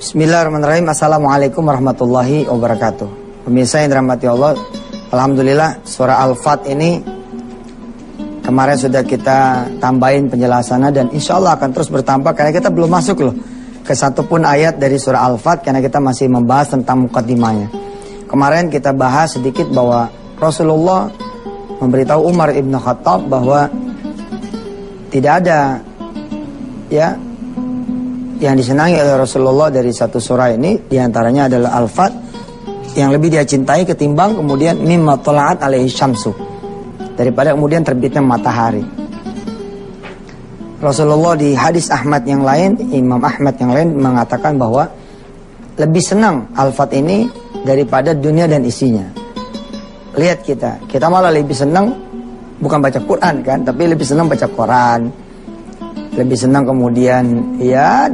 Bismillahirrahmanirrahim. Assalamualaikum warahmatullahi wabarakatuh. Pemirsa yang dirahmati Allah, alhamdulillah surah Al-Fat ini kemarin sudah kita tambahin penjelasannya dan insya Allah akan terus bertambah karena kita belum masuk loh ke satupun ayat dari surah Al-Fat karena kita masih membahas tentang mukaddimahnya. Kemarin kita bahas sedikit bahwa Rasulullah memberitahu Umar ibn Khattab bahwa tidak ada yang disenangi oleh Rasulullah dari satu surah ini, diantaranya adalah Al-Fat, yang lebih dia cintai ketimbang kemudian mimma tala'at alaihi syamsu, daripada kemudian terbitnya matahari. Rasulullah di hadis Ahmad yang lain, Imam Ahmad yang lain mengatakan bahwa lebih senang Al-Fat ini daripada dunia dan isinya. Lihat kita malah lebih senang bukan baca Quran kan, tapi lebih senang baca Quran. Lebih senang kemudian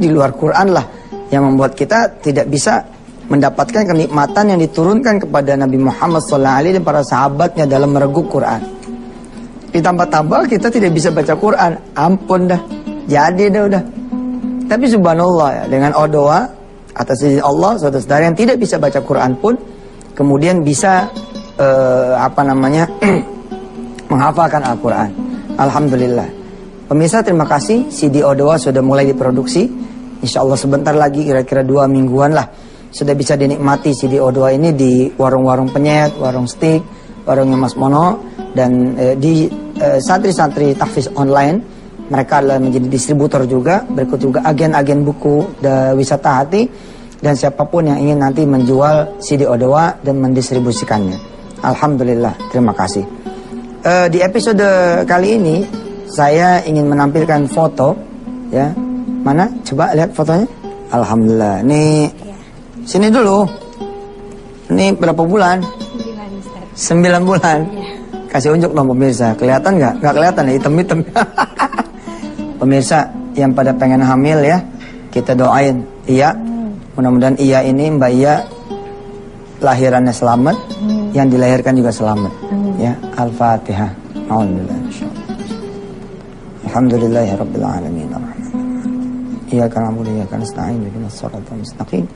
di luar Quran lah, yang membuat kita tidak bisa mendapatkan kenikmatan yang diturunkan kepada Nabi Muhammad SAW dan para sahabatnya dalam mereguk Quran. Ditambah-tambah kita tidak bisa baca Quran, ampun dah, jadi dah udah. Tapi subhanallah ya, dengan doa atas izin Allah, saudara-saudara yang tidak bisa baca Quran pun kemudian bisa menghafalkan Al-Quran. Alhamdulillah. Pemirsa, terima kasih. CD O2 sudah mulai diproduksi. Insya Allah sebentar lagi, kira-kira 2 mingguan lah, sudah bisa dinikmati CD O2 ini di warung-warung penyet, warung stik, warungnya Mas Mono, dan di santri-santri tahfiz online. Mereka adalah menjadi distributor juga, berikut juga agen-agen buku wisata hati, dan siapapun yang ingin nanti menjual CD O2 dan mendistribusikannya. Alhamdulillah, terima kasih. Di episode kali ini saya ingin menampilkan foto, ya. Mana? Coba lihat fotonya. Alhamdulillah. Nih, sini dulu. Ini berapa bulan? 9 bulan. Kasih unjuk dong pemirsa. Kelihatan nggak? Nggak kelihatan ya, hitam-hitam. Pemirsa yang pada pengen hamil ya, kita doain. Iya. Mudah-mudahan Iya ini, Mbak Iya, lahirannya selamat, yang dilahirkan juga selamat. Ya, Al-Fatihah. Alhamdulillah. Alhamdulillahirabbil alamin. Iyyaka na'budu wa iyyaka nasta'in. Ihdinas siratal mustaqim.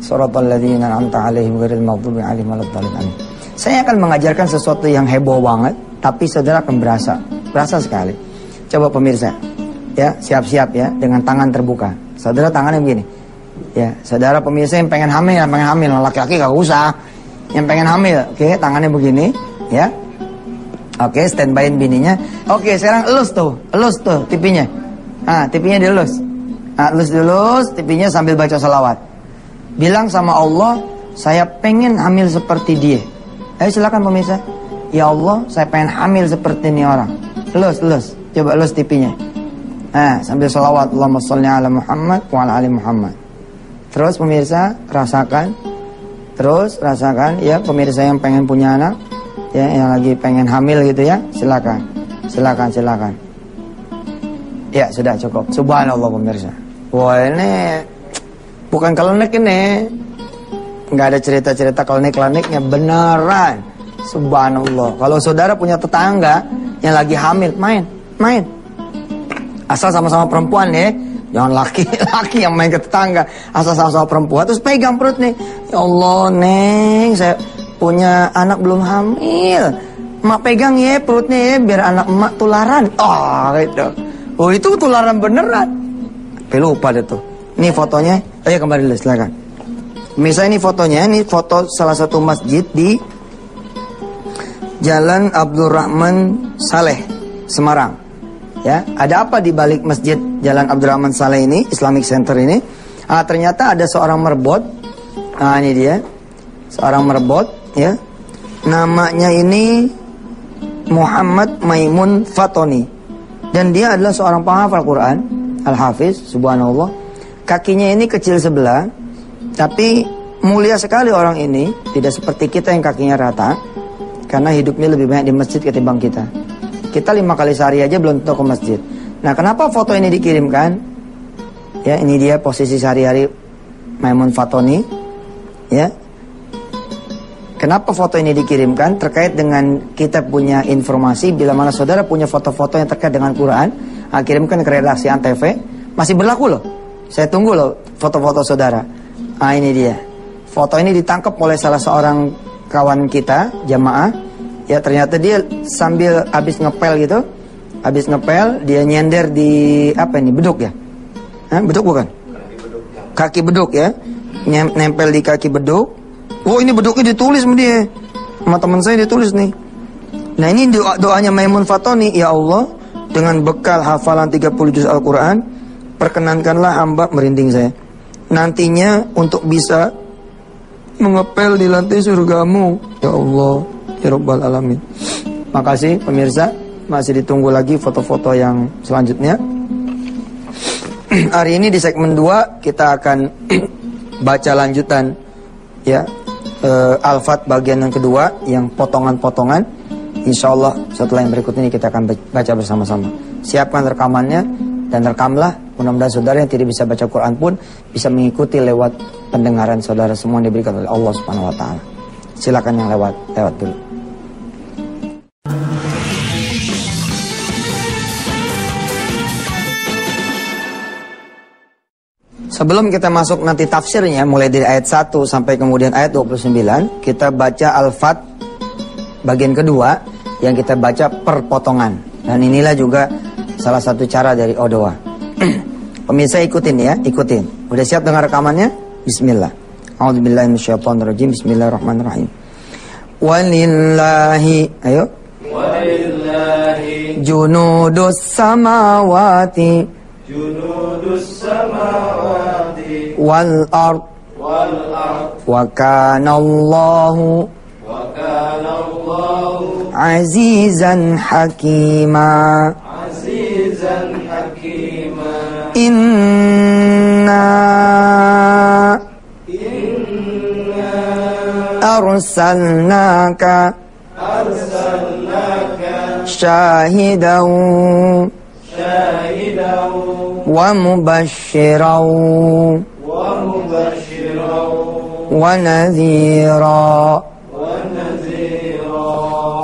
Shiratal ladzina an'amta 'alaihim ghairil maghdubi 'alaihim waladdallin. Saya akan mengajarkan sesuatu yang heboh banget, tapi saudara akan berasa sekali. Coba pemirsa, ya, siap-siap ya, dengan tangan terbuka. Saudara tangannya begini. Ya, saudara pemirsa yang pengen hamil, laki-laki gak usah. Yang pengen hamil, oke, tangannya begini, ya. Oke, standbyin bininya. Oke, sekarang elus tuh tipinya. Tipinya dielus. Elus tipinya sambil baca salawat. Bilang sama Allah, saya pengen hamil seperti dia. Ayo silakan pemirsa. Ya Allah, saya pengen hamil seperti ini orang. Elus. Coba elus tipinya. Sambil salawat, Allahumma sholli ala Muhammad wa ala ali Muhammad. Terus pemirsa, rasakan. Ya, pemirsa yang pengen punya anak, ya, yang lagi pengen hamil gitu ya, silakan. Ya, sudah cukup. Subhanallah pemirsa. Wah, ini bukan klenik ini. Nggak ada cerita-cerita klenik-kleniknya, beneran. Subhanallah. Kalau saudara punya tetangga yang lagi hamil, main. Asal sama-sama perempuan ya. Jangan laki-laki yang main ke tetangga. Asal sama-sama perempuan, terus pegang perut nih. Ya Allah, Neng, saya punya anak belum hamil. Emak pegang ya perutnya ya, biar anak emak tularan. Gitu. Itu tularan beneran. Lupa deh tuh. Ini fotonya. Ayo kembali dulu, silakan. Misalnya ini fotonya, ini foto salah satu masjid di Jalan Abdurrahman Saleh, Semarang. Ya, ada apa di balik masjid Jalan Abdurrahman Saleh ini, Islamic Center ini? Ternyata ada seorang merbot. Ini dia. Seorang merbot, ya. Namanya ini Muhammad Maimun Fatoni. Dan dia adalah seorang penghafal Quran, Al-Hafiz, subhanallah. Kakinya ini kecil sebelah, tapi mulia sekali orang ini. Tidak seperti kita yang kakinya rata, karena hidupnya lebih banyak di masjid ketimbang kita. Kita 5 kali sehari aja belum tentu ke masjid. Nah, kenapa foto ini dikirimkan? Ya, ini dia posisi sehari-hari Maimun Fatoni. Ya. Kenapa foto ini dikirimkan? Terkait dengan kita punya informasi, bila mana saudara punya foto-foto yang terkait dengan Quran, kirimkan ke redaksi Antv. Masih berlaku loh. Saya tunggu loh foto-foto saudara. Nah ini dia. Foto ini ditangkap oleh salah seorang kawan kita, jamaah. Ya ternyata dia sambil habis ngepel gitu. Habis ngepel, dia nyender di apa ini? Beduk ya? Hah, beduk bukan? Kaki beduk ya. Nempel di kaki beduk. Oh ini beduknya ditulis sama dia. Sama teman saya ditulis nih. Nah ini doanya Maimun Fatoni. Ya Allah, dengan bekal hafalan 30 juz Al-Quran, perkenankanlah hamba merinding saya nantinya untuk bisa mengepel di lantai surgamu. Ya Allah, ya Rabbal Alamin. Makasih pemirsa. Masih ditunggu lagi foto-foto yang selanjutnya. Hari ini di segmen 2 kita akan baca lanjutan ya Al-Fat bagian yang kedua yang potongan-potongan. Insya Allah setelah yang berikut ini kita akan baca bersama-sama. Siapkan rekamannya dan rekamlah. Mudah-mudahan saudara yang tidak bisa baca Quran pun bisa mengikuti lewat pendengaran saudara semua yang diberikan oleh Allah Subhanahu Wa Taala. Silakan yang lewat dulu. Sebelum kita masuk nanti tafsirnya, mulai dari ayat 1 sampai kemudian ayat 29, kita baca Al-Fat bagian kedua yang kita baca per potongan. Dan inilah juga salah satu cara dari Odoa. Pemirsa ikutin ya, ikutin. Udah siap dengar rekamannya? Bismillah. A'udzubillahi minasyaitonirrajim. Bismillahirrahmanirrahim. Walillahi, ayo. Walillahi junudus samawati wal ard wa kana Allahu azizan hakima. Inna arsalnaka syahidan wa mubashiran wa nadhira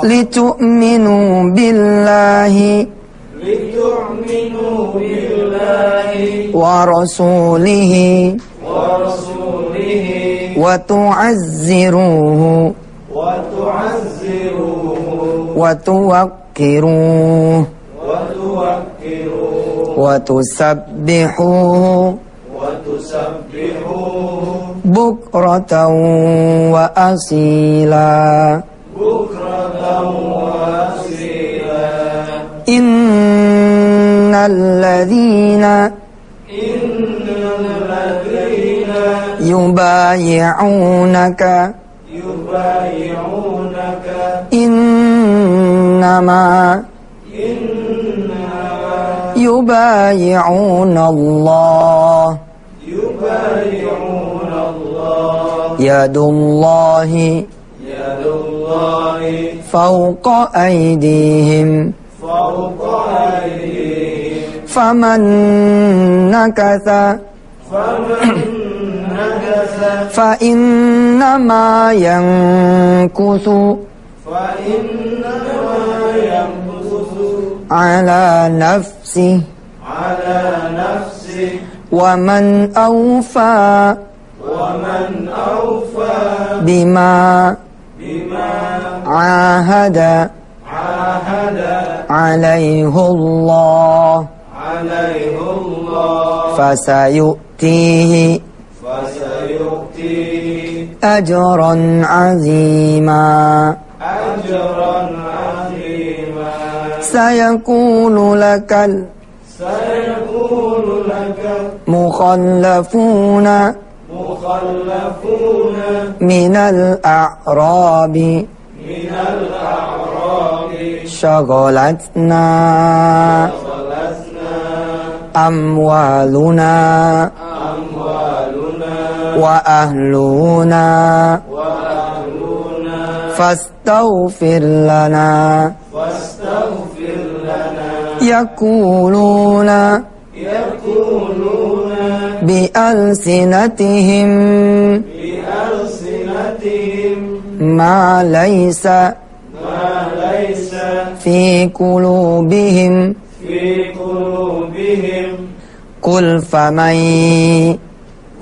litu'minu billahi wa rasulihi wa tu'azziruhu wa tuwakkiruhu wa tusabbihuhu bukratan wa asila. Innal ladzina yubayi'unaka innama yubayi'una Allah yadullahi fawqa aydihim faman nakatha fa innama yankuthu ala nafsi wa man awfa bima ahada alaihi Allah fasayu'tihi ajran azima. Sayaqulu lakal mukhallafuna minal a'rabi shaghalatna amwaluna wa ahluna fastaghfir lana yaquluna bi alsinatihim ma laysa fi qulubihim qul faman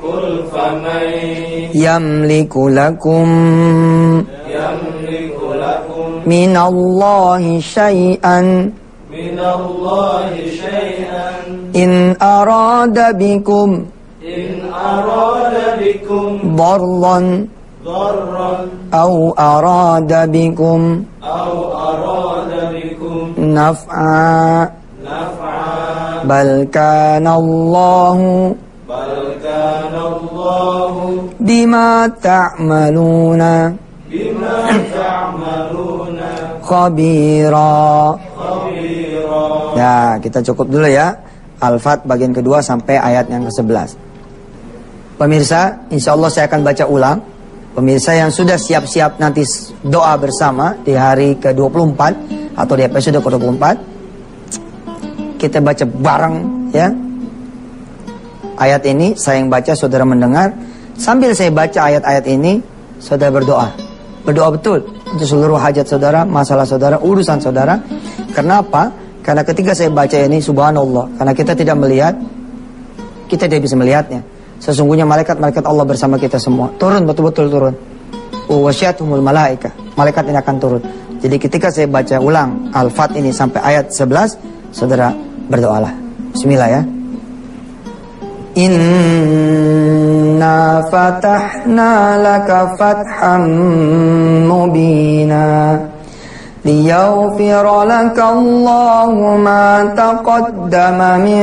قل فمن يملك لكم من الله شيئا إن أراد بكم ضرا أو أراد بكم نفعا بل كان الله بما تعملون khabira. Ya, kita cukup dulu ya. Al-Fat bagian kedua sampai ayat yang ke-11. Pemirsa, insya Allah saya akan baca ulang. Pemirsa yang sudah siap-siap nanti doa bersama di hari ke-24 atau di episode ke-24, kita baca bareng ya. Ayat ini saya yang baca, saudara mendengar. Sambil saya baca ayat-ayat ini, saudara berdoa. Berdoa betul untuk seluruh hajat saudara, masalah saudara, urusan saudara. Kenapa? Karena ketika saya baca ini, subhanallah, karena kita tidak melihat, kita tidak bisa melihatnya. Sesungguhnya malaikat-malaikat Allah bersama kita semua. Turun, betul-betul turun. Wasyatumul malaika. Malaikat ini akan turun. Jadi ketika saya baca ulang Al-Fat ini sampai ayat 11, saudara berdoalah. Bismillah ya. Inna fatahna laka fatham mubina liyaghfira laka Allahu ma taqaddama min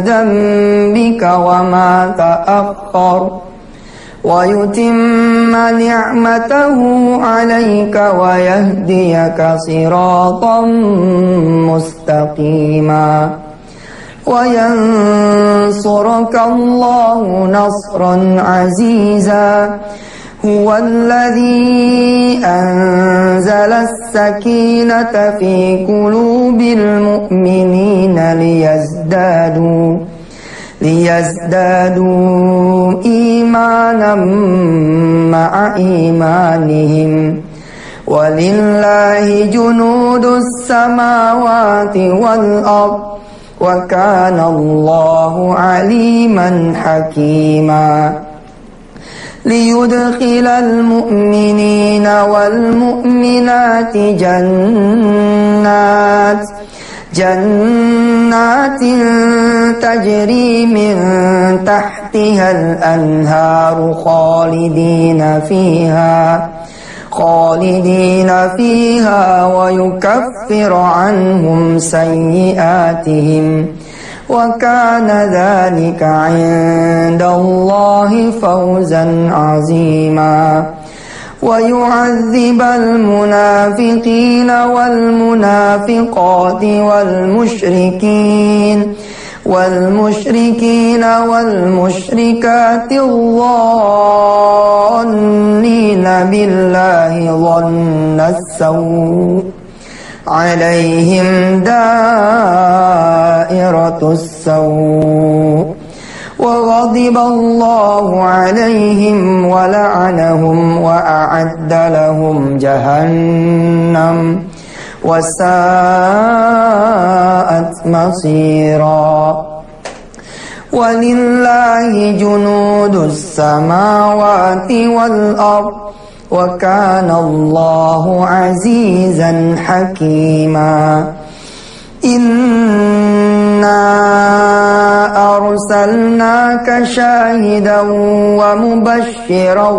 dhanbika wa ma ta'akhkhar wa yutimma ni'matahu 'alayka wa yahdiyaka siratan mustaqima وَيَنْصُرَكَ اللَّهُ نَصْرًا عَزِيزًا هُوَ الَّذِي أَنْزَلَ السَّكِينَةَ فِي قُلُوبِ الْمُؤْمِنِينَ لِيَزْدَادُوا إِيمَانًا مَعَ إِيمَانِهِمْ وَلِلَّهِ جُنُودُ السَّمَاوَاتِ وَالْأَرْضِ وَكَانَ اللَّهُ عَلِيمًا حَكِيمًا لِيُدْخِلَ الْمُؤْمِنِينَ وَالْمُؤْمِنَاتِ جَنَّاتٍ تَجْرِي مِنْ تَحْتِهَا الْأَنْهَارُ خالدين فيها ويكفر عنهم سيئاتهم وكان ذلك عند الله فوزا عظيما ويعذب المنافقين والمنافقات والمشركين والمشركات الظانين بالله ظن السوء عليهم دائرة السوء وغضب الله عليهم ولعنهم وأعد لهم جهنم وساءت مصيرا ولله جنود السماوات والأرض وكان الله عزيزا حكيما إنا أرسلناك شاهدا ومبشرا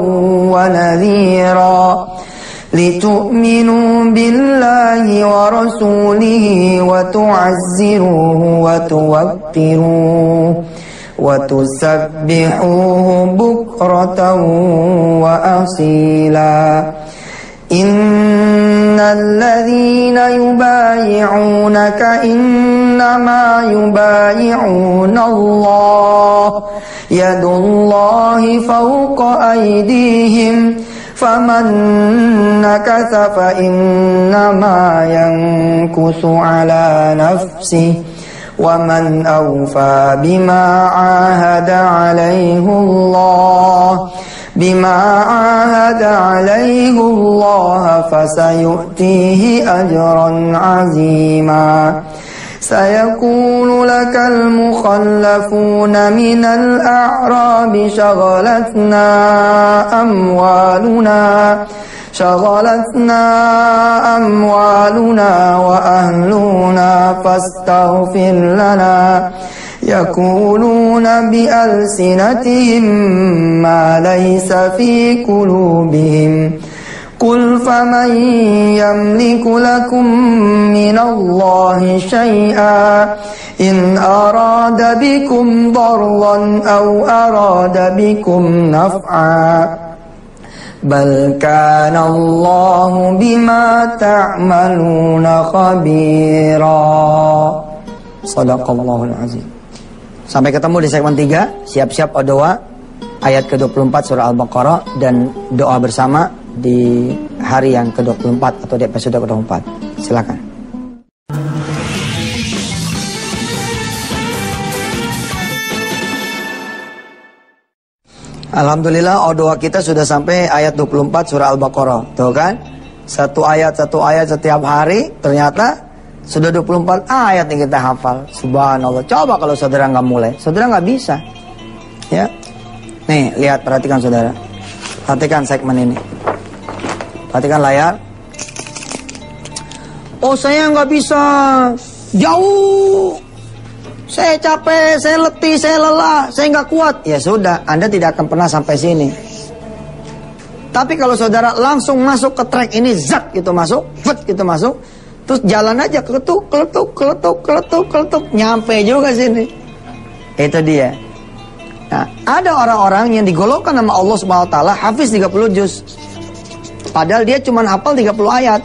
ونذيرا لتؤمنوا بالله ورسوله وتعزروه وتوقروه وتسبحوه بكرة وأصيلا إن الذين يبايعونك إنما يبايعون الله يد الله فوق أيديهم فمن نكث فإنما ينكث على نفسه ومن أوفى بما عاهد عليه الله فسيؤتيه أجرا عظيما سيقول لك المخلفون من الأعراب شغلتنا أموالنا وأهلنا فاستغفر لنا يقولون بألسنتهم ما ليس في قلوبهم قل فمن يملك لكم من الله شيئا إن أراد بكم ضرا أو أراد بكم نفعا بل كان الله بما تعملون خبيرا. Shadaqallahul azim. Sampai ketemu di segmen 3. Siap-siap doa ayat ke-24 surah Al-Baqarah dan doa bersama di hari yang ke-24 atau di episode ke-24. Silakan. Alhamdulillah, doa kita sudah sampai ayat 24 surah Al-Baqarah. Tuh kan? Satu ayat setiap hari, ternyata sudah 24 ayat yang kita hafal. Subhanallah. Coba kalau saudara nggak mulai, saudara nggak bisa. Ya. Nih, lihat, perhatikan saudara. Perhatikan segmen ini. Perhatikan layar. Oh, saya nggak bisa. Jauh. Saya capek, saya letih, saya lelah, saya nggak kuat. Ya sudah, Anda tidak akan pernah sampai sini. Tapi kalau saudara langsung masuk ke track ini, zat gitu masuk, terus jalan aja, keletuk, nyampe juga sini. Itu dia. Nah, ada orang-orang yang digolongkan nama Allah Subhanahu wa taala hafiz 30 juz. Padahal dia cuma hafal 30 ayat.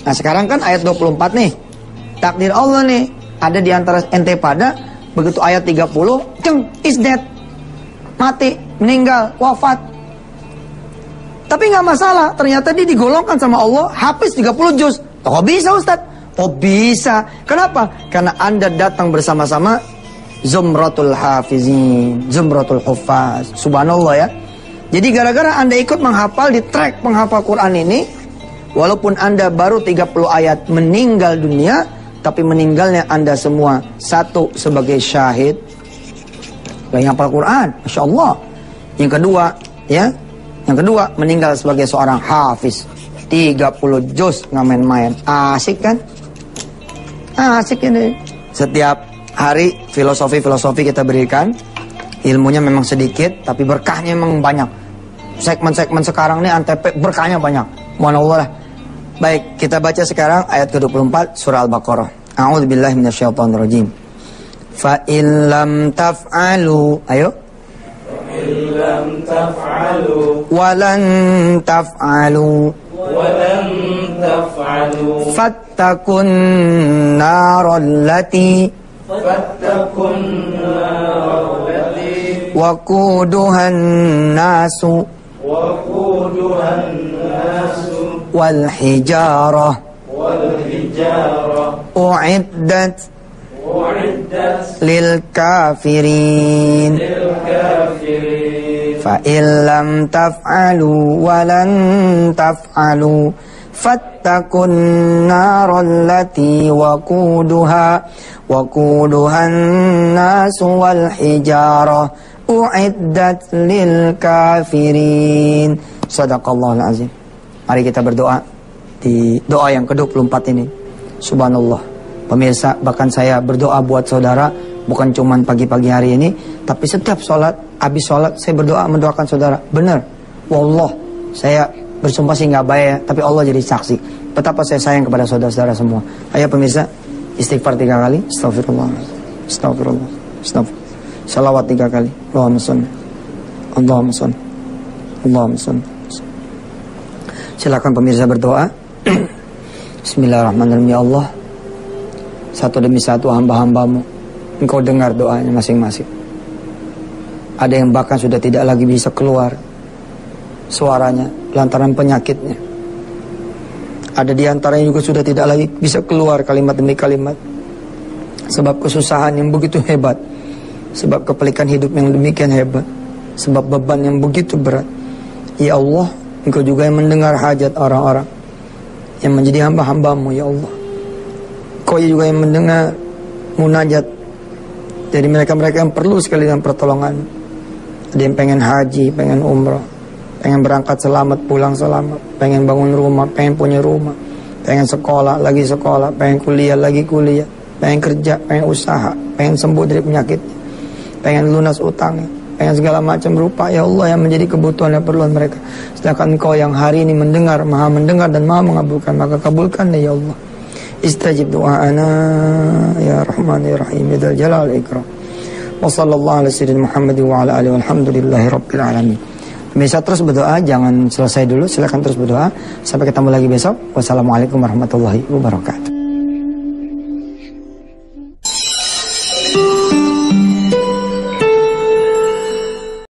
Nah, sekarang kan ayat 24 nih. Takdir Allah nih, ada di antara ente pada begitu ayat 30, is dead. Mati, meninggal, wafat. Tapi nggak masalah, ternyata dia digolongkan sama Allah hafiz 30 juz. Oh bisa Ustaz? Oh bisa. Kenapa? Karena Anda datang bersama-sama Zumratul Hafizin, Zumratul Huffaz. Subhanallah ya. Jadi gara-gara Anda ikut menghafal di track penghafal Quran ini, walaupun Anda baru 30 ayat meninggal dunia, tapi meninggalnya Anda semua satu sebagai syahid lagi hafal Quran, Masya Allah. Yang kedua, ya, yang kedua meninggal sebagai seorang hafiz 30 juz, nggak main-main. Asik kan? Asik ini. Setiap hari filosofi kita berikan. Ilmunya memang sedikit, tapi berkahnya memang banyak. Segmen-segmen sekarang ini Antep berkahnya banyak. Mohon Allah lah. Baik, kita baca sekarang ayat ke-24 surah Al-Baqarah. A'udzubillahi minasyaitonirrajim. Fa in lam taf'alu, ayo. Fa in lam taf'alu wa lan taf'alu fattakun narallati waquduhan nasu wal hijarah u'iddat lil kafirin fa illam taf'alu wa lan taf'alu fattakun narallati waquduhan nasu wal hijarah u'iddat lil kafirin. Shadaqallahul azim. Mari kita berdoa di doa yang ke-24 ini. Subhanallah. Pemirsa, bahkan saya berdoa buat saudara bukan cuman pagi-pagi hari ini, tapi setiap sholat, habis sholat saya berdoa mendoakan saudara. Benar, wallah, saya bersumpah sih nggak baik ya, tapi Allah jadi saksi betapa saya sayang kepada saudara-saudara semua. Ayo pemirsa, istighfar 3 kali, astagfirullah, astagfirullah, astagfirullah, salawat 3 kali, Allahumma sholli, Allahumma sholli, Allahumma sholli. Silakan pemirsa berdoa. Bismillahirrahmanirrahim. Ya Allah, satu demi satu hamba-hambamu, Engkau dengar doanya masing-masing. Ada yang bahkan sudah tidak lagi bisa keluar suaranya lantaran penyakitnya. Ada di antaranya juga sudah tidak lagi bisa keluar kalimat demi kalimat sebab kesusahan yang begitu hebat, sebab kepelikan hidup yang demikian hebat, sebab beban yang begitu berat. Ya Allah, Engkau juga yang mendengar hajat orang-orang yang menjadi hamba-hambamu. Ya Allah, Kau juga yang mendengar munajat. Jadi mereka-mereka yang perlu sekali dengan pertolongan. Ada yang pengen haji, pengen umrah, pengen berangkat selamat, pulang selamat, pengen bangun rumah, pengen punya rumah, pengen sekolah, lagi sekolah, pengen kuliah, lagi kuliah, pengen kerja, pengen usaha, pengen sembuh dari penyakit, pengen lunas utangnya, pengen segala macam rupa. Ya Allah yang menjadi kebutuhan dan perluan mereka. Sedangkan Engkau yang hari ini mendengar, maha mendengar dan maha mengabulkan, maka kabulkan ya Allah. Istajib du'ana ya Rahman ya Rahim ya Dzal Jalal wal Ikram. Wa sallallahu ala sayyidina Muhammad wa ala alihi walhamdulillahi rabbil alamin. Bisa terus berdoa, jangan selesai dulu, silakan terus berdoa. Sampai ketemu lagi besok. Wassalamualaikum warahmatullahi wabarakatuh.